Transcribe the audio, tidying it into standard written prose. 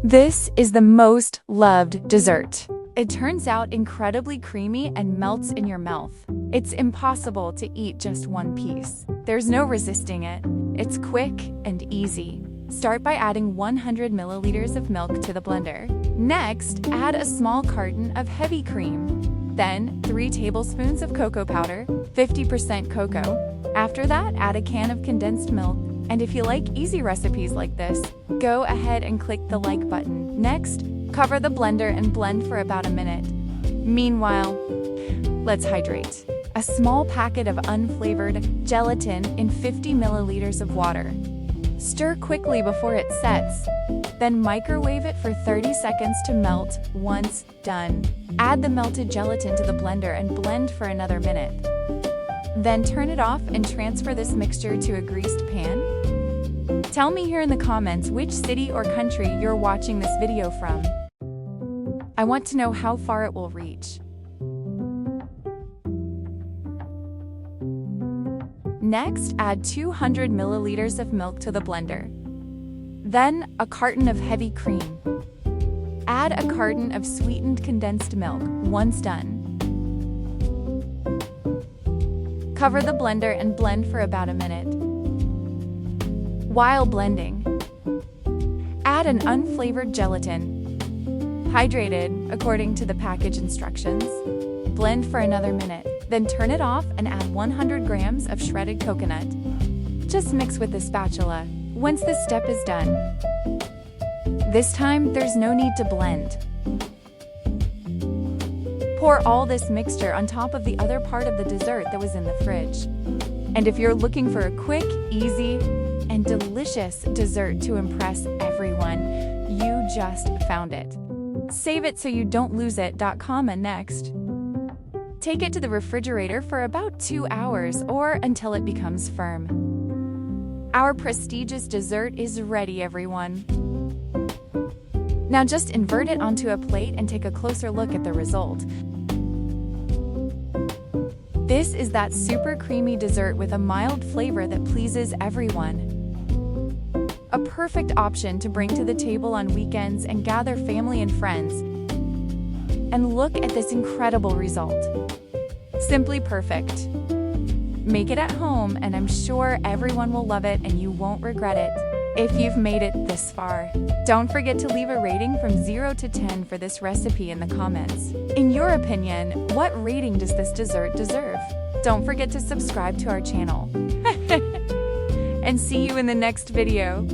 This is the most loved dessert. It turns out incredibly creamy and melts in your mouth. It's impossible to eat just one piece. There's no resisting it. It's quick and easy. Start by adding 100 milliliters of milk to the blender. Next, add a small carton of heavy cream. Then, 3 tablespoons of cocoa powder, 50% cocoa. After that, add a can of condensed milk. And if you like easy recipes like this, go ahead and click the like button. Next, cover the blender and blend for about a minute. Meanwhile, let's hydrate. A small packet of unflavored gelatin in 50 milliliters of water. Stir quickly before it sets. Then microwave it for 30 seconds to melt. Once done, add the melted gelatin to the blender and blend for another minute. Then turn it off and transfer this mixture to a greased pan. Tell me here in the comments which city or country you're watching this video from. I want to know how far it will reach. Next, add 200 milliliters of milk to the blender. Then, a carton of heavy cream. Add a carton of sweetened condensed milk. Once done, cover the blender and blend for about a minute. While blending, add an unflavored gelatin, hydrated according to the package instructions. Blend for another minute, then turn it off and add 100 grams of shredded coconut. Just mix with the spatula once this step is done. This time, there's no need to blend. Pour all this mixture on top of the other part of the dessert that was in the fridge. And if you're looking for a quick, easy, and delicious dessert to impress everyone, you just found it. Save it so you don't lose it. Comment next. Take it to the refrigerator for about 2 hours or until it becomes firm. Our prestigious dessert is ready, everyone. Now just invert it onto a plate and take a closer look at the result. This is that super creamy dessert with a mild flavor that pleases everyone. A perfect option to bring to the table on weekends and gather family and friends. And look at this incredible result. Simply perfect. Make it at home and I'm sure everyone will love it and you won't regret it. If you've made it this far, don't forget to leave a rating from 0 to 10 for this recipe in the comments. In your opinion, what rating does this dessert deserve? Don't forget to subscribe to our channel. And see you in the next video.